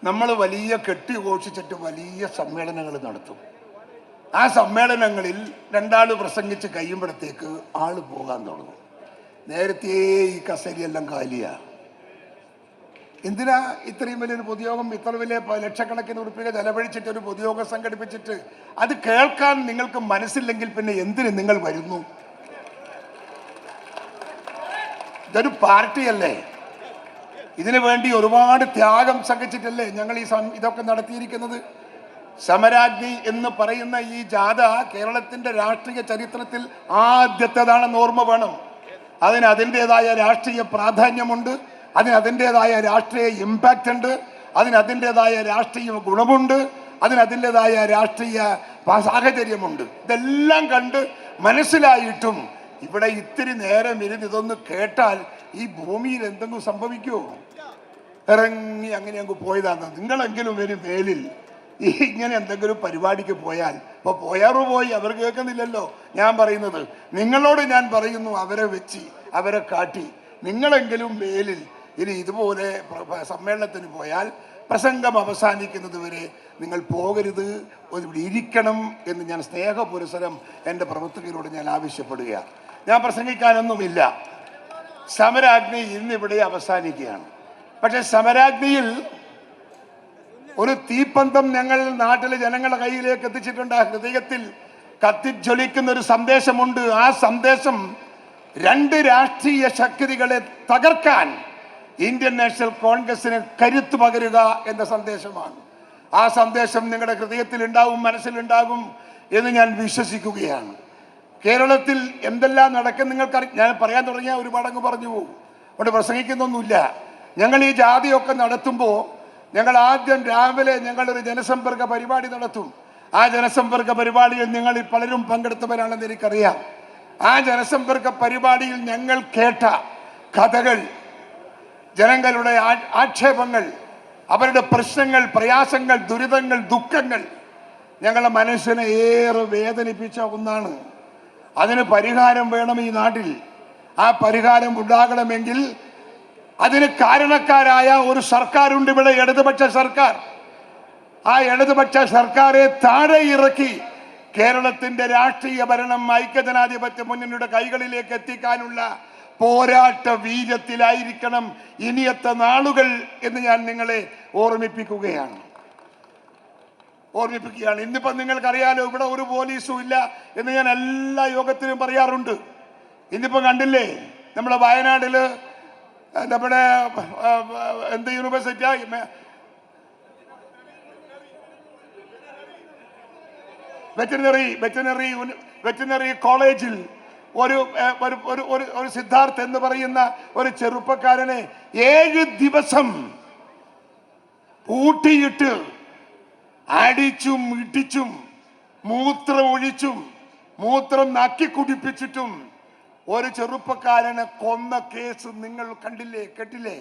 നമ്മൾ വലിയ കെട്ടിഘോഷിച്ചിട്ട് വലിയ സമ്മേളനങ്ങൾ നടത്തും. ആ സമ്മേളനങ്ങളിൽ രണ്ടാൾ പ്രസംഗിച്ച് കഴിയുമ്പോഴത്തേക്ക് ആള് പോകാൻ തുടങ്ങും. നേരത്തെ ഈ കസേരയെല്ലാം കാലിയാ. എന്തിനാ ഇത്രയും വലിയൊരു പൊതുയോഗം, ഇത്ര വലിയ ലക്ഷക്കണക്കിന് ഉറുപ്പിക ചെലവഴിച്ചിട്ട് ഒരു പൊതുയോഗം സംഘടിപ്പിച്ചിട്ട് അത് കേൾക്കാൻ നിങ്ങൾക്ക് മനസ്സില്ലെങ്കിൽ പിന്നെ എന്തിന് നിങ്ങൾ വരുന്നു? ഇതൊരു പാർട്ടിയല്ലേ? ഇതിനു വേണ്ടി ഒരുപാട് ത്യാഗം സഹിച്ചിട്ടല്ലേ ഞങ്ങൾ ഇതൊക്കെ നടത്തിയിരിക്കുന്നത്. സമരാഗ്നി എന്ന് പറയുന്ന ഈ ജാഥ കേരളത്തിന്റെ രാഷ്ട്രീയ ചരിത്രത്തിൽ ആദ്യത്തേതാണെന്ന് ഓർമ്മ വേണം. അതിന് അതിൻ്റെതായ രാഷ്ട്രീയ പ്രാധാന്യമുണ്ട്, അതിന് അതിൻ്റെതായ രാഷ്ട്രീയ ഇമ്പാക്റ്റ് ഉണ്ട്, അതിന് അതിൻ്റെതായ രാഷ്ട്രീയ ഗുണമുണ്ട്, അതിന് അതിൻ്റെതായ രാഷ്ട്രീയ സാഹചര്യമുണ്ട്. ഇതെല്ലാം കണ്ട് മനസ്സിലായിട്ടും ഇവിടെ ഇത്തിരി നേരം ഇരുന്ന് ഇതൊന്ന് കേട്ടാൽ ഈ ഭൂമിയിൽ എന്തെങ്കിലും സംഭവിക്കുമോ? ഇറങ്ങി അങ്ങനെ അങ്ങ് പോയതാണ്. നിങ്ങളെങ്കിലും ഒരു മേലിൽ ഇങ്ങനെ എന്തെങ്കിലും പരിപാടിക്ക് പോയാൽ, ഇപ്പൊ പോയാറു പോയി, അവർ കേൾക്കുന്നില്ലല്ലോ ഞാൻ പറയുന്നത്. നിങ്ങളോട് ഞാൻ പറയുന്നു, അവരെ വെച്ച് അവരെ കാട്ടി നിങ്ങളെങ്കിലും മേലിൽ ഇനി ഇതുപോലെ സമ്മേളനത്തിന് പോയാൽ പ്രസംഗം അവസാനിക്കുന്നത് വരെ നിങ്ങൾ പോകരുത്, ഇവിടെ ഇരിക്കണം എന്ന് ഞാൻ സ്നേഹപുരസരം എൻ്റെ പ്രവർത്തകരോട് ഞാൻ ആവശ്യപ്പെടുകയാണ്. ഞാൻ പ്രസംഗിക്കാനൊന്നുമില്ല. സമരാഗ്നി ഇന്നിവിടെ അവസാനിക്കുകയാണ്. പക്ഷെ സമരാഗ്നിയിൽ ഒരു തീപ്പന്തം ഞങ്ങൾ നാട്ടിലെ ജനങ്ങളുടെ കയ്യിലേക്ക് എത്തിച്ചിട്ടുണ്ട്. ഹൃദയത്തിൽ കത്തിജ്വലിക്കുന്ന ഒരു സന്ദേശമുണ്ട്. ആ സന്ദേശം രണ്ട് രാഷ്ട്രീയ ശക്തികളെ തകർക്കാൻ ഇന്ത്യൻ നാഷണൽ കോൺഗ്രസിന് കരുത്ത് പകരുക എന്ന സന്ദേശമാണ്. ആ സന്ദേശം നിങ്ങളുടെ ഹൃദയത്തിൽ ഉണ്ടാകും, മനസ്സിലുണ്ടാകും എന്ന് ഞാൻ വിശ്വസിക്കുകയാണ്. കേരളത്തിൽ എന്തെല്ലാം നടക്കും നിങ്ങൾക്ക് ഞാൻ പറയാൻ തുടങ്ങിയാൽ ഒരുപാടങ്ങ് പറഞ്ഞു പോകും. അവിടെ പ്രസംഗിക്കുന്നൊന്നുമില്ല. ഞങ്ങൾ ഈ ജാതിയൊക്കെ നടത്തുമ്പോൾ ഞങ്ങൾ ആദ്യം രാവിലെ ഞങ്ങളൊരു ജനസമ്പർക്ക പരിപാടി നടത്തും. ആ ജനസമ്പർക്ക പരിപാടിയിൽ നിങ്ങളിൽ പലരും പങ്കെടുത്തവരാണെന്ന് എനിക്കറിയാം. ആ ജനസമ്പർക്ക പരിപാടിയിൽ ഞങ്ങൾ കേട്ട കഥകൾ, ജനങ്ങളുടെ ആക്ഷേപങ്ങൾ, അവരുടെ പ്രശ്നങ്ങൾ, പ്രയാസങ്ങൾ, ദുരിതങ്ങൾ, ദുഃഖങ്ങൾ ഞങ്ങളുടെ മനസ്സിനെ ഏറെ വേദനിപ്പിച്ച ഒന്നാണ്. അതിന് പരിഹാരം വേണം ഈ നാട്ടിൽ. ആ പരിഹാരം ഉണ്ടാകണമെങ്കിൽ അതിന് കാരണക്കാരായ ഒരു സർക്കാരുണ്ട് ഇവിടെ, ഇടതുപക്ഷ സർക്കാർ. ആ ഇടതുപക്ഷ സർക്കാരെ താഴെ ഇറക്കി കേരളത്തിന്റെ രാഷ്ട്രീയ ഭരണം ഐക്യജനാധിപത്യ മുന്നണിയുടെ കൈകളിലേക്ക് എത്തിക്കാനുള്ള പോരാട്ട വീര്യത്തിലായിരിക്കണം ഇനിയത്തെ നാളുകൾ എന്ന് ഞാൻ നിങ്ങളെ ഓർമ്മിപ്പിക്കുകയാണ്. ഇന്നിപ്പം നിങ്ങൾക്കറിയാലോ, ഇവിടെ ഒരു പോലീസും ഇല്ല എന്ന് ഞാൻ എല്ലാ യോഗത്തിലും പറയാറുണ്ട്. ഇന്നിപ്പം കണ്ടില്ലേ, നമ്മുടെ വയനാട്ടില് നമ്മുടെ എന്ത് യൂണിവേഴ്സിറ്റിയാ, വെറ്റിനറി കോളേജിൽ ഒരു സിദ്ധാർത്ഥ് എന്ന് പറയുന്ന ഒരു ചെറുപ്പക്കാരനെ 7 ദിവസം പൂട്ടിയിട്ട് അടിച്ചും ഇടിച്ചും മൂത്രം ഒഴിച്ചും മൂത്രം നക്കി കുടിപ്പിച്ചിട്ടും ഒരു ചെറുപ്പക്കാരനെ കൊന്ന കേസ് നിങ്ങൾ കണ്ടില്ലേ, കേട്ടില്ലേ?